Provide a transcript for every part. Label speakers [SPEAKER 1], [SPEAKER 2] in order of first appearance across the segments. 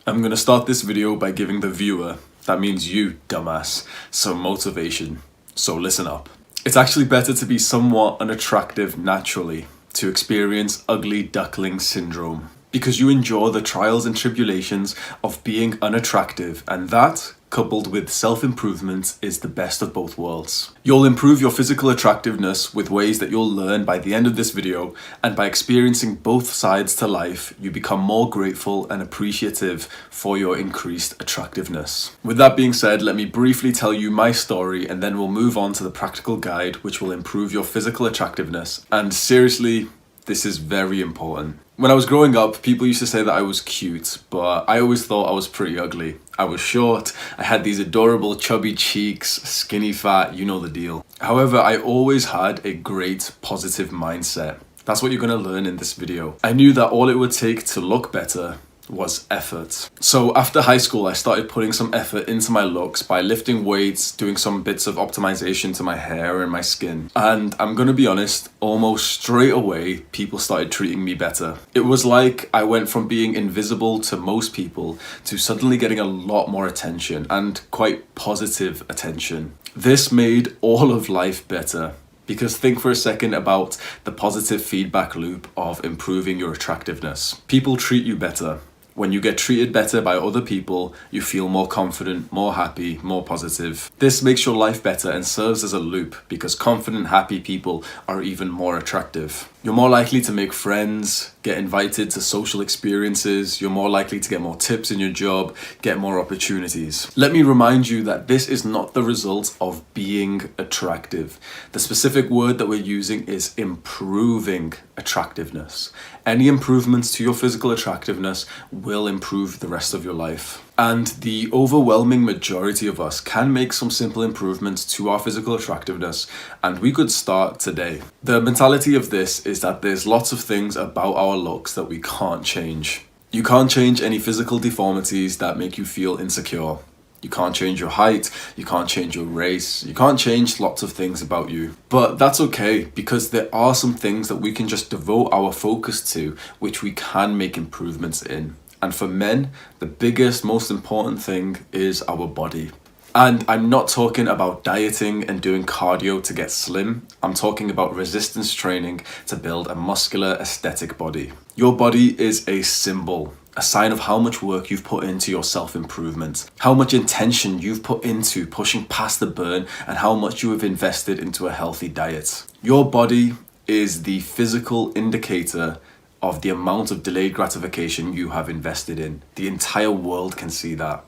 [SPEAKER 1] I'm gonna start this video by giving the viewer, that means you, dumbass, some motivation. So listen up. It's actually better to be somewhat unattractive naturally to experience ugly duckling syndrome, because you endure the trials and tribulations of being unattractive, and that, coupled with self-improvement, is the best of both worlds. You'll improve your physical attractiveness with ways that you'll learn by the end of this video, and by experiencing both sides to life, you become more grateful and appreciative for your increased attractiveness. With that being said, let me briefly tell you my story, and then we'll move on to the practical guide which will improve your physical attractiveness. And seriously, this is very important. When I was growing up, people used to say that I was cute, but I always thought I was pretty ugly. I was short, I had these adorable chubby cheeks, skinny fat, you know the deal. However, I always had a great positive mindset. That's what you're gonna learn in this video. I knew that all it would take to look better was effort. So after high school, I started putting some effort into my looks by lifting weights, doing some bits of optimization to my hair and my skin. And I'm gonna be honest, almost straight away, people started treating me better. It was like I went from being invisible to most people to suddenly getting a lot more attention, and quite positive attention. This made all of life better. Because think for a second about the positive feedback loop of improving your attractiveness. People treat you better. When you get treated better by other people, you feel more confident, more happy, more positive. This makes your life better and serves as a loop, because confident, happy people are even more attractive. You're more likely to make friends, get invited to social experiences, you're more likely to get more tips in your job, get more opportunities. Let me remind you that this is not the result of being attractive. The specific word that we're using is improving attractiveness. Any improvements to your physical attractiveness will improve the rest of your life. And the overwhelming majority of us can make some simple improvements to our physical attractiveness, and we could start today. The mentality of this is that there's lots of things about our looks that we can't change. You can't change any physical deformities that make you feel insecure. You can't change your height, you can't change your race, you can't change lots of things about you. But that's okay, because there are some things that we can just devote our focus to, which we can make improvements in. And for men, the biggest, most important thing is our body. And I'm not talking about dieting and doing cardio to get slim. I'm talking about resistance training to build a muscular, aesthetic body. Your body is a symbol, a sign of how much work you've put into your self-improvement, how much intention you've put into pushing past the burn, and how much you have invested into a healthy diet. Your body is the physical indicator of the amount of delayed gratification you have invested in. The entire world can see that.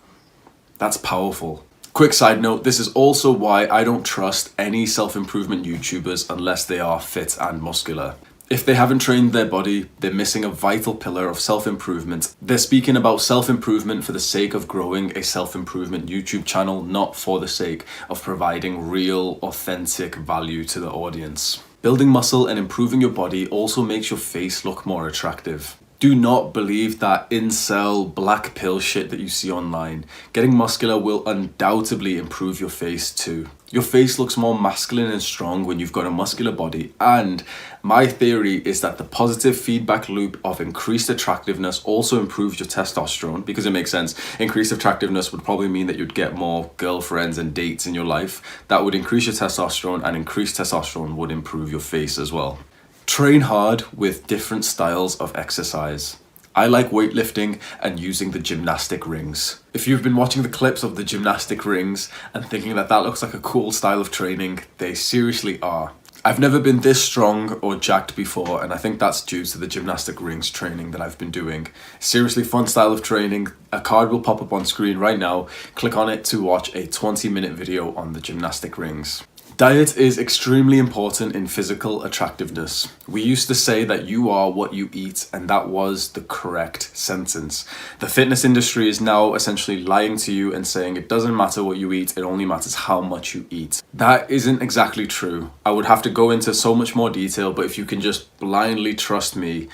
[SPEAKER 1] That's powerful. Quick side note, this is also why I don't trust any self-improvement YouTubers unless they are fit and muscular. If they haven't trained their body, they're missing a vital pillar of self-improvement. They're speaking about self-improvement for the sake of growing a self-improvement YouTube channel, not for the sake of providing real, authentic value to the audience. Building muscle and improving your body also makes your face look more attractive. Do not believe that incel black pill shit that you see online. Getting muscular will undoubtedly improve your face too. Your face looks more masculine and strong when you've got a muscular body, and my theory is that the positive feedback loop of increased attractiveness also improves your testosterone, because it makes sense. Increased attractiveness would probably mean that you'd get more girlfriends and dates in your life. That would increase your testosterone, and increased testosterone would improve your face as well. Train hard with different styles of exercise. I like weightlifting and using the gymnastic rings. If you've been watching the clips of the gymnastic rings and thinking that that looks like a cool style of training, they seriously are. I've never been this strong or jacked before, and I think that's due to the gymnastic rings training that I've been doing. Seriously fun style of training. A card will pop up on screen right now. Click on it to watch a 20-minute video on the gymnastic rings. Diet is extremely important in physical attractiveness. We used to say that you are what you eat, and that was the correct sentence. The fitness industry is now essentially lying to you and saying it doesn't matter what you eat, it only matters how much you eat. That isn't exactly true. I would have to go into so much more detail, but if you can just blindly trust me,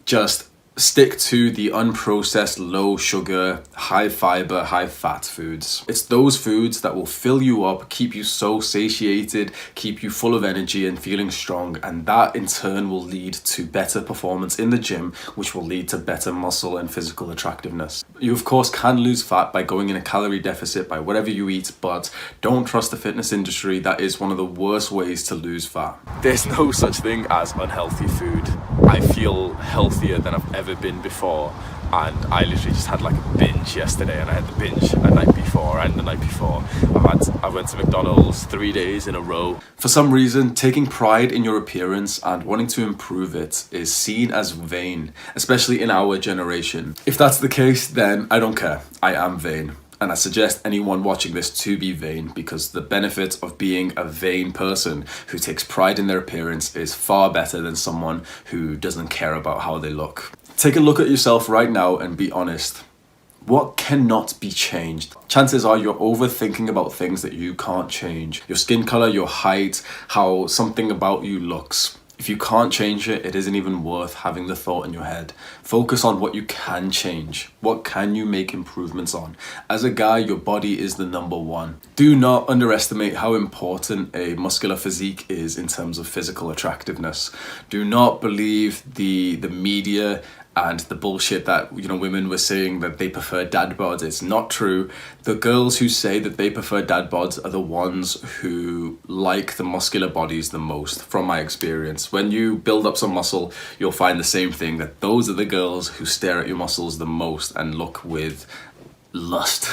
[SPEAKER 1] just Stick to the unprocessed, low sugar, high fiber, high fat foods. It's those foods that will fill you up, keep you so satiated, keep you full of energy and feeling strong, and that in turn will lead to better performance in the gym, which will lead to better muscle and physical attractiveness. You of course can lose fat by going in a calorie deficit by whatever you eat, but don't trust the fitness industry. That is one of the worst ways to lose fat. There's no such thing as unhealthy food. I feel healthier than I've ever been before, and I literally just had like a binge yesterday, and I had the binge the night before and the night before. I went to McDonald's 3 days in a row. For some reason, taking pride in your appearance and wanting to improve it is seen as vain, especially in our generation. If that's the case, then I don't care. I am vain. And I suggest anyone watching this to be vain, because the benefit of being a vain person who takes pride in their appearance is far better than someone who doesn't care about how they look. Take a look at yourself right now and be honest. What cannot be changed? Chances are you're overthinking about things that you can't change. Your skin color, your height, how something about you looks. If you can't change it, it isn't even worth having the thought in your head. Focus on what you can change. What can you make improvements on? As a guy, your body is the number one. Do not underestimate how important a muscular physique is in terms of physical attractiveness. Do not believe the media and the bullshit that, women were saying that they prefer dad bods. It's not true. The girls who say that they prefer dad bods are the ones who like the muscular bodies the most, from my experience. When you build up some muscle, you'll find the same thing, that those are the girls who stare at your muscles the most and look with lust.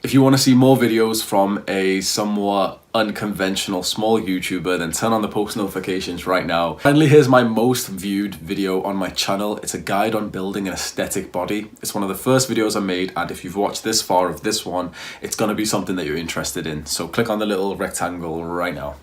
[SPEAKER 1] If you want to see more videos from a somewhat unconventional small YouTuber, then turn on the post notifications right now. Finally, here's my most viewed video on my channel. It's a guide on building an aesthetic body. It's one of the first videos I made, and if you've watched this far of this one, it's going to be something that you're interested in. So click on the little rectangle right now.